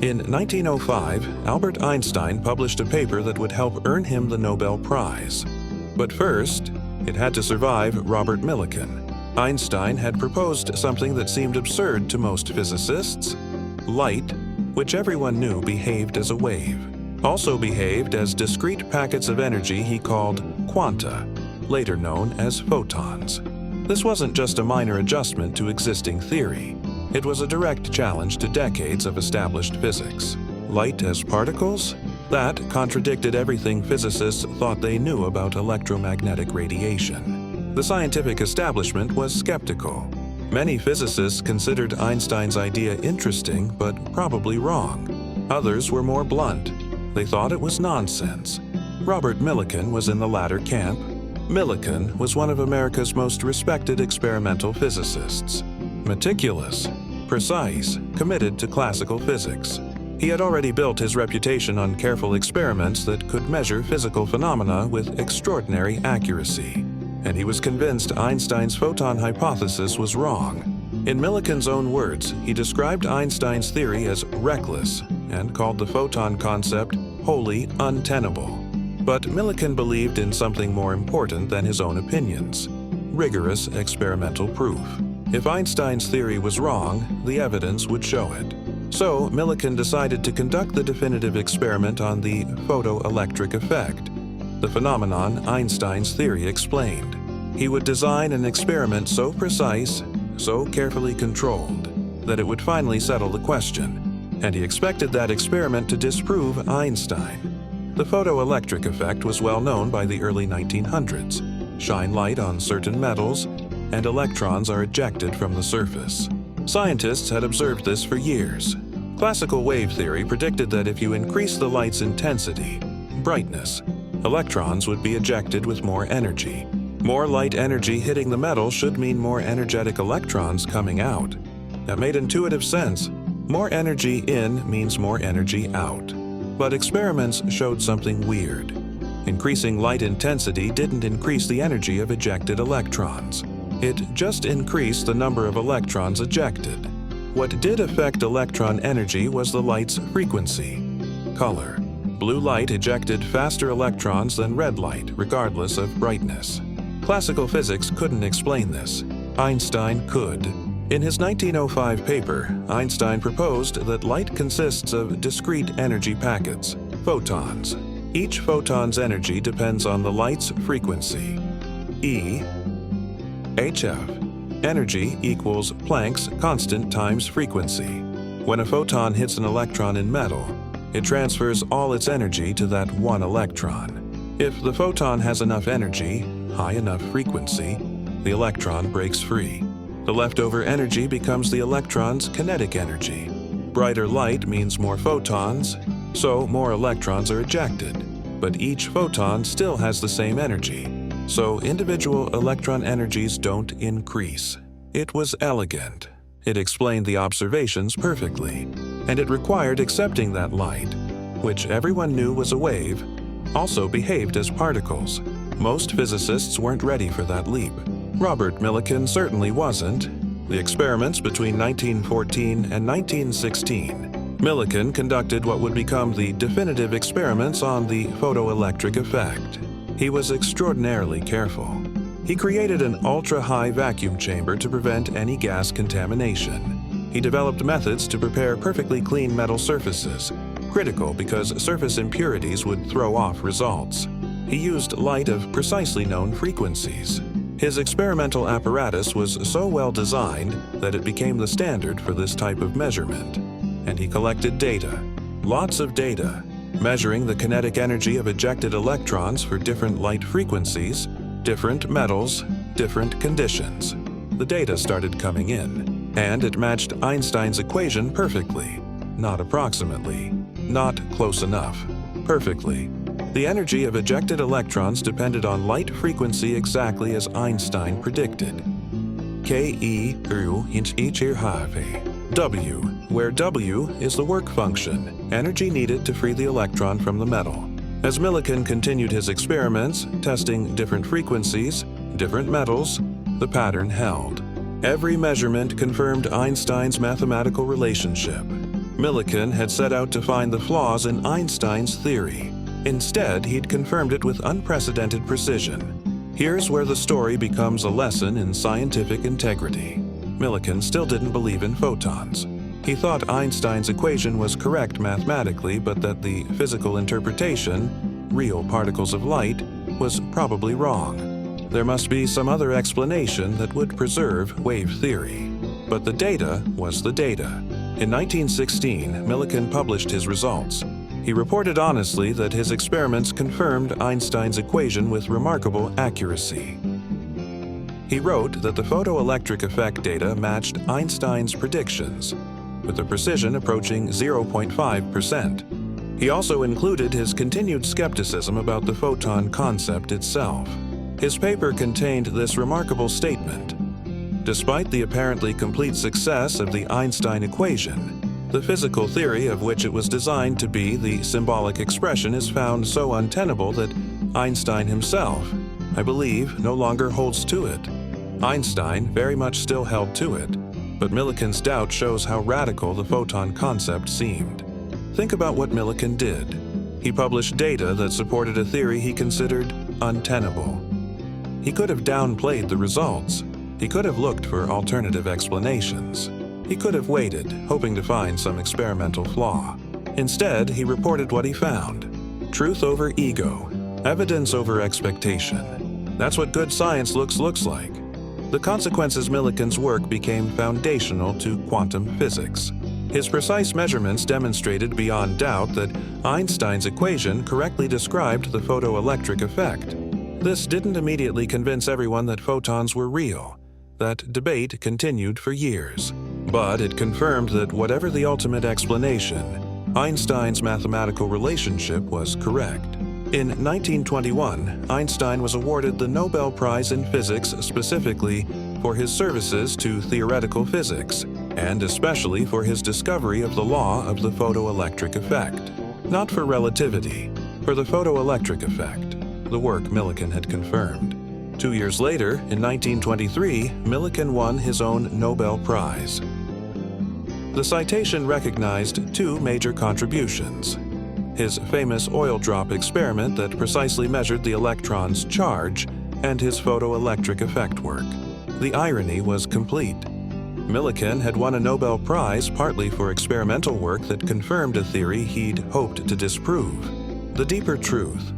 In 1905, Albert Einstein published a paper that would help earn him the Nobel Prize. But first, it had to survive Robert Milikan. Einstein had proposed something that seemed absurd to most physicists: light, which everyone knew behaved as a wave, also behaved as discrete packets of energy he called quanta, later known as photons. This wasn't just a minor adjustment to existing theory. It was a direct challenge to decades of established physics. Light as particles? That contradicted everything physicists thought they knew about electromagnetic radiation. The scientific establishment was skeptical. Many physicists considered Einstein's idea interesting, but probably wrong. Others were more blunt. They thought it was nonsense. Robert Milikan was in the latter camp. Milikan was one of America's most respected experimental physicists. Meticulous, precise, committed to classical physics. He had already built his reputation on careful experiments that could measure physical phenomena with extraordinary accuracy. And he was convinced Einstein's photon hypothesis was wrong. In Milikan's own words, he described Einstein's theory as reckless and called the photon concept wholly untenable. But Milikan believed in something more important than his own opinions: rigorous experimental proof. If Einstein's theory was wrong, the evidence would show it. So Milikan decided to conduct the definitive experiment on the photoelectric effect, the phenomenon Einstein's theory explained. He would design an experiment so precise, so carefully controlled, that it would finally settle the question, and he expected that experiment to disprove Einstein. The photoelectric effect was well known by the early 1900s. Shine light on certain metals, and electrons are ejected from the surface. Scientists had observed this for years. Classical wave theory predicted that if you increase the light's intensity, brightness, electrons would be ejected with more energy. More light energy hitting the metal should mean more energetic electrons coming out. That made intuitive sense. More energy in means more energy out. But experiments showed something weird. Increasing light intensity didn't increase the energy of ejected electrons. It just increased the number of electrons ejected. What did affect electron energy was the light's frequency, color. Blue light ejected faster electrons than red light, regardless of brightness. Classical physics couldn't explain this. Einstein could. In his 1905 paper, Einstein proposed that light consists of discrete energy packets, photons. Each photon's energy depends on the light's frequency. E HF. Energy equals Planck's constant times frequency. When a photon hits an electron in metal, it transfers all its energy to that one electron. If the photon has enough energy, high enough frequency, the electron breaks free. The leftover energy becomes the electron's kinetic energy. Brighter light means more photons, so more electrons are ejected. But each photon still has the same energy. So individual electron energies don't increase. It was elegant. It explained the observations perfectly, and it required accepting that light, which everyone knew was a wave, also behaved as particles. Most physicists weren't ready for that leap. Robert Milikan certainly wasn't. The experiments between 1914 and 1916, Milikan conducted what would become the definitive experiments on the photoelectric effect. He was extraordinarily careful. He created an ultra-high vacuum chamber to prevent any gas contamination. He developed methods to prepare perfectly clean metal surfaces, critical because surface impurities would throw off results. He used light of precisely known frequencies. His experimental apparatus was so well designed that it became the standard for this type of measurement. And he collected data, lots of data, measuring the kinetic energy of ejected electrons for different light frequencies, different metals, different conditions. The data started coming in, and it matched Einstein's equation perfectly. Not approximately, not close enough, perfectly. The energy of ejected electrons depended on light frequency exactly as Einstein predicted. W, where W is the work function, energy needed to free the electron from the metal. As Milikan continued his experiments, testing different frequencies, different metals, the pattern held. Every measurement confirmed Einstein's mathematical relationship. Milikan had set out to find the flaws in Einstein's theory. Instead, he'd confirmed it with unprecedented precision. Here's where the story becomes a lesson in scientific integrity. Milikan still didn't believe in photons. He thought Einstein's equation was correct mathematically, but that the physical interpretation, real particles of light, was probably wrong. There must be some other explanation that would preserve wave theory. But the data was the data. In 1916, Milikan published his results. He reported honestly that his experiments confirmed Einstein's equation with remarkable accuracy. He wrote that the photoelectric effect data matched Einstein's predictions, with a precision approaching 0.5%. He also included his continued skepticism about the photon concept itself. His paper contained this remarkable statement: despite the apparently complete success of the Einstein equation, the physical theory of which it was designed to be the symbolic expression is found so untenable that Einstein himself, I believe, no longer holds to it. Einstein very much still held to it, but Milikan's doubt shows how radical the photon concept seemed. Think about what Milikan did. He published data that supported a theory he considered untenable. He could have downplayed the results. He could have looked for alternative explanations. He could have waited, hoping to find some experimental flaw. Instead, he reported what he found. Truth over ego, evidence over expectation. That's what good science looks like. The consequences Milikan's work became foundational to quantum physics. His precise measurements demonstrated beyond doubt that Einstein's equation correctly described the photoelectric effect. This didn't immediately convince everyone that photons were real. That debate continued for years. But it confirmed that whatever the ultimate explanation, Einstein's mathematical relationship was correct. In 1921, Einstein was awarded the Nobel Prize in Physics specifically for his services to theoretical physics, and especially for his discovery of the law of the photoelectric effect. Not for relativity, for the photoelectric effect, the work Milikan had confirmed. 2 years later, in 1923, Milikan won his own Nobel Prize. The citation recognized two major contributions: his famous oil drop experiment that precisely measured the electron's charge, and his photoelectric effect work. The irony was complete. Milikan had won a Nobel Prize partly for experimental work that confirmed a theory he'd hoped to disprove. The deeper truth.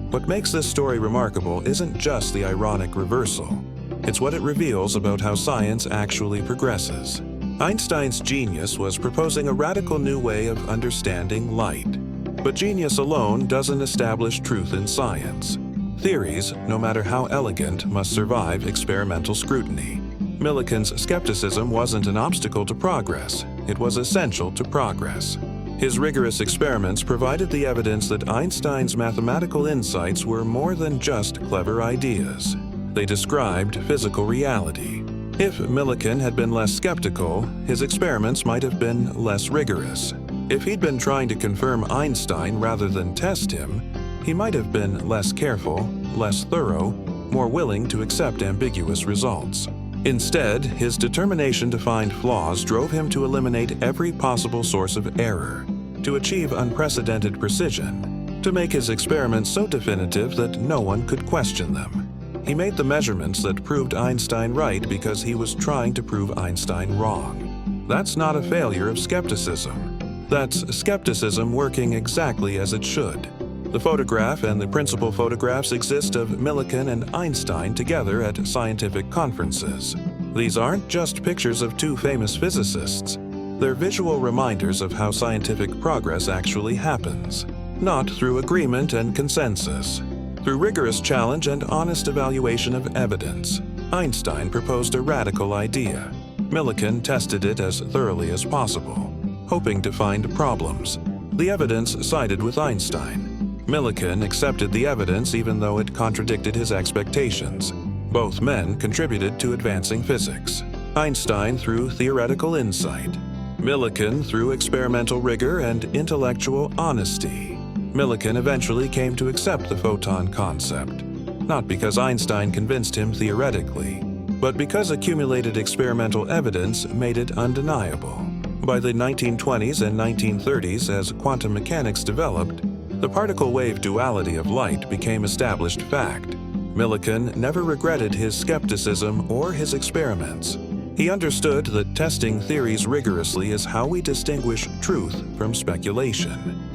What makes this story remarkable isn't just the ironic reversal. It's what it reveals about how science actually progresses. Einstein's genius was proposing a radical new way of understanding light. But genius alone doesn't establish truth in science. Theories, no matter how elegant, must survive experimental scrutiny. Milikan's skepticism wasn't an obstacle to progress. It was essential to progress. His rigorous experiments provided the evidence that Einstein's mathematical insights were more than just clever ideas. They described physical reality. If Milikan had been less skeptical, his experiments might have been less rigorous. If he'd been trying to confirm Einstein rather than test him, he might have been less careful, less thorough, more willing to accept ambiguous results. Instead, his determination to find flaws drove him to eliminate every possible source of error, to achieve unprecedented precision, to make his experiments so definitive that no one could question them. He made the measurements that proved Einstein right because he was trying to prove Einstein wrong. That's not a failure of skepticism. That's skepticism working exactly as it should. The photograph and the principal photographs exist of Milikan and Einstein together at scientific conferences. These aren't just pictures of two famous physicists. They're visual reminders of how scientific progress actually happens. Not through agreement and consensus. Through rigorous challenge and honest evaluation of evidence. Einstein proposed a radical idea. Milikan tested it as thoroughly as possible, hoping to find problems. The evidence sided with Einstein. Milikan accepted the evidence even though it contradicted his expectations. Both men contributed to advancing physics. Einstein through theoretical insight. Milikan through experimental rigor and intellectual honesty. Milikan eventually came to accept the photon concept, not because Einstein convinced him theoretically, but because accumulated experimental evidence made it undeniable. By the 1920s and 1930s, as quantum mechanics developed, the particle-wave duality of light became established fact. Milikan never regretted his skepticism or his experiments. He understood that testing theories rigorously is how we distinguish truth from speculation.